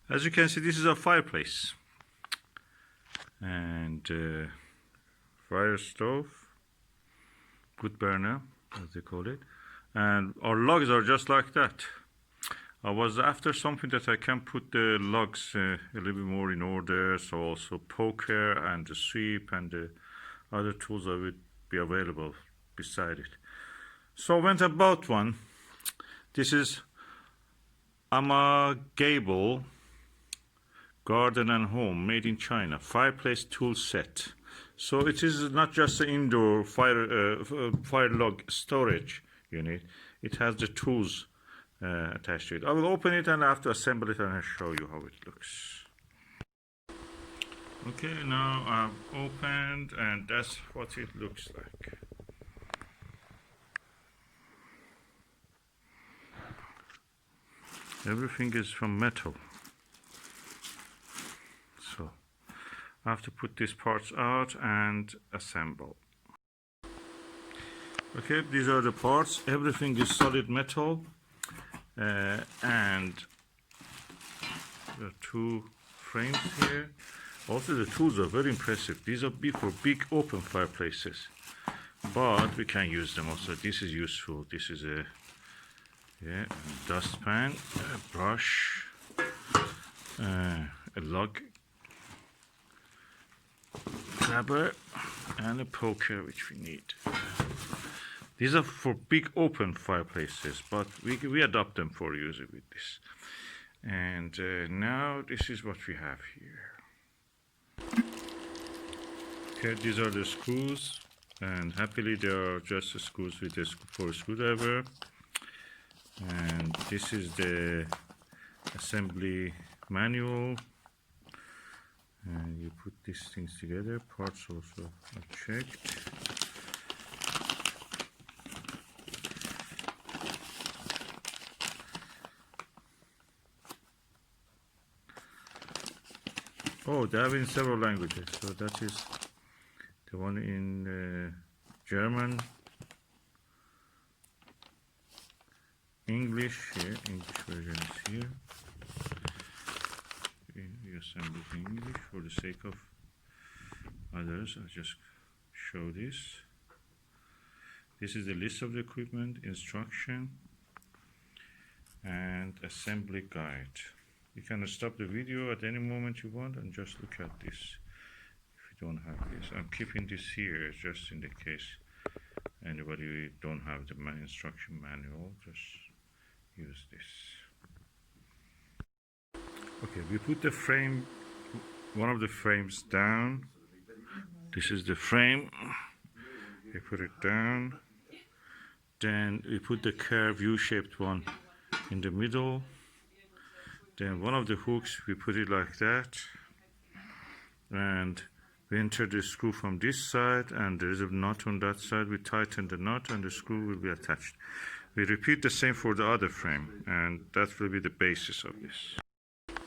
As you can see, this is a fireplace and fire stove, wood burner as they call it, and our logs are just like that. I was after something that I can put the logs a little bit more in order, so also poker and the sweep and the other tools that would be available beside it. So I went and bought one. This is Amagabeli Garden and Home, made in China, fireplace tool set. So it is not just an indoor fire log storage unit. It has the tools attached to it. I will open it and I have to assemble it and I'll show you how it looks. Okay, now I've opened and that's what it looks like. Everything is from metal. So I have to put these parts out and assemble. Okay, these are the parts. Everything is solid metal. And there are two frames here. Also, the tools are very impressive. These are for big open fireplaces, but we can use them also. This is useful. This is a dustpan, a brush, a log grabber, and a poker, which we need. These are for big open fireplaces, but we adopt them for using with this. And now this is what we have here. Okay, these are the screws, and happily they are just the screws with for a screwdriver. And this is the assembly manual. And you put these things together. Parts also are checked. Oh, they have in several languages. So that is the one in German, English here. English version is here. We assemble it in English for the sake of others. I'll just show this. This is the list of the equipment, instruction, and assembly guide. You can stop the video at any moment you want and just look at this if you don't have this. I'm keeping this here just in the case anybody don't have the instruction manual, just use this. Okay, we put the frame, one of the frames down. This is the frame. We put it down. Then we put the curved U-shaped one in the middle. Then one of the hooks, we put it like that, and we enter the screw from this side, and there is a knot on that side. We tighten the knot and the screw will be attached. We repeat the same for the other frame, and that will be the basis of this.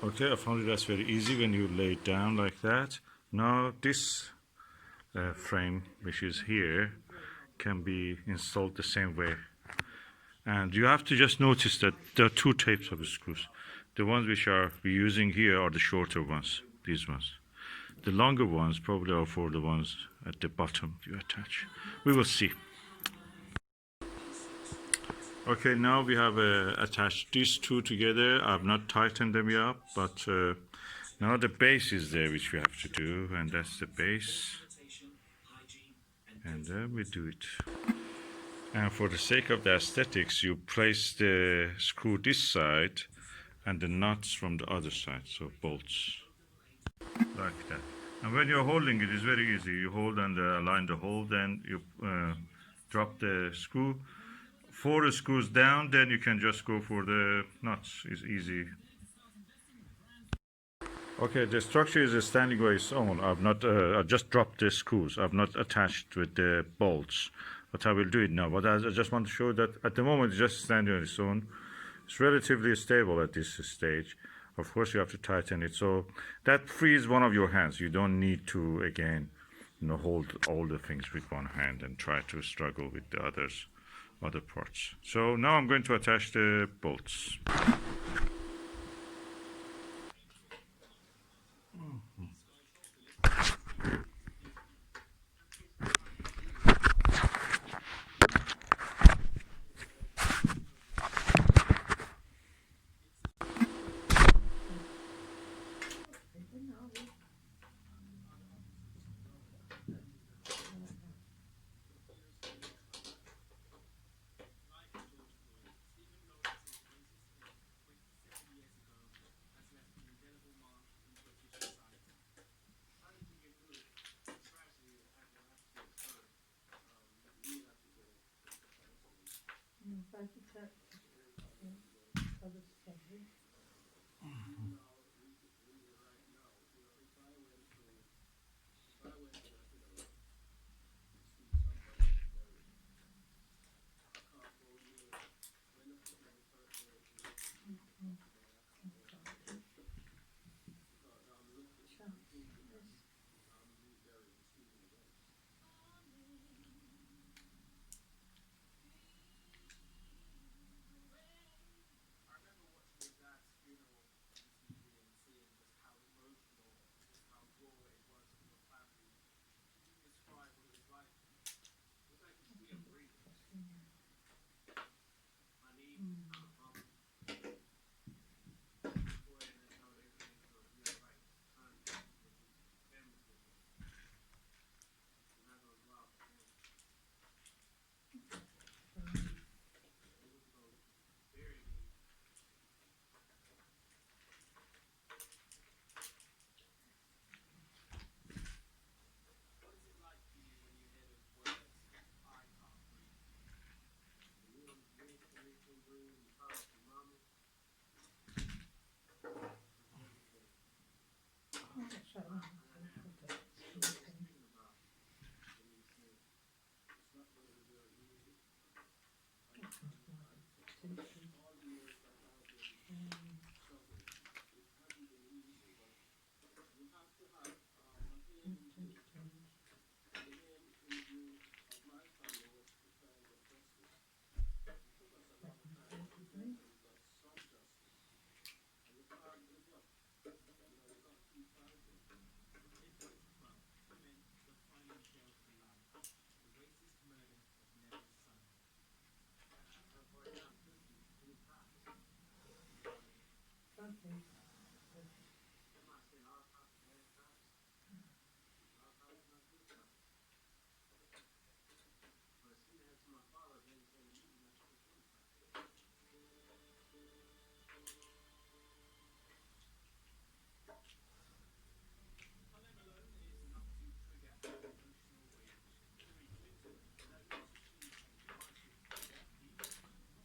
Okay, I found it that's very easy when you lay it down like that. Now this frame, which is here, can be installed the same way. And you have to just notice that there are two types of screws. The ones which we're using here are the shorter ones, these ones. The longer ones probably are for the ones at the bottom you attach. We will see. Okay, now we have attached these two together. I've not tightened them yet, but now the base is there, which we have to do, and that's the base. And then we do it. And for the sake of the aesthetics, you place the screw this side and the nuts from the other side, so bolts, like that. And when you're holding it, it's very easy. You hold and align the hole, then you drop the screw. 4 screws down, then you can just go for the nuts. It's easy. Okay, the structure is standing by its own. I just dropped the screws. I've not attached with the bolts, but I will do it now. But I just want to show that at the moment it's just standing on its own. It's relatively stable at this stage. Of course, you have to tighten it. So that frees one of your hands. You don't need to, again, hold all the things with one hand and try to struggle with the other parts. So now I'm going to attach the bolts.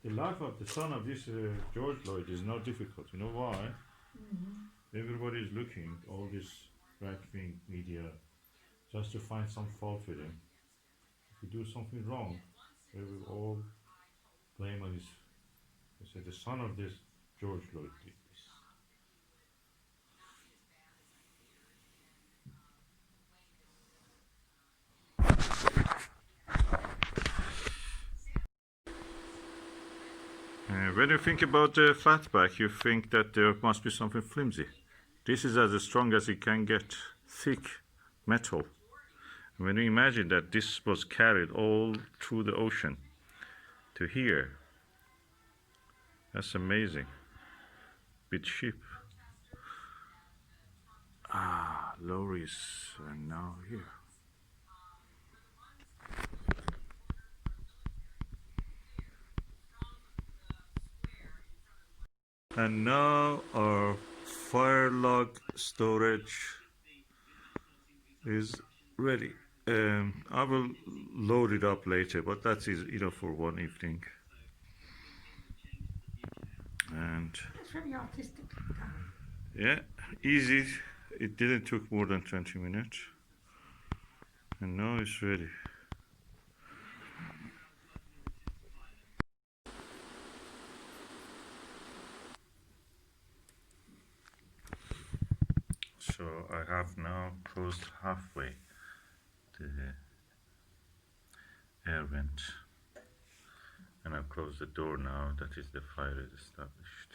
The life of the son of this George Lloyd is not difficult. You know why? Everybody is looking, all this right-wing media, just to find some fault with him. If you do something wrong, they will all blame on his. They say the son of this George Lloyd did this. When you think about the flatback, you think that there must be something flimsy. This is as strong as it can get, thick metal. When you imagine that this was carried all through the ocean to here, that's amazing. With ship. Lorries are now here. And now our fire log storage is ready. I will load it up later, but that is enough for one evening. And It's very artistic. yeah, easy. It didn't took more than 20 minutes. And now it's ready. So I have now closed halfway the air vent, and I've closed the door now. That is, the fire is established.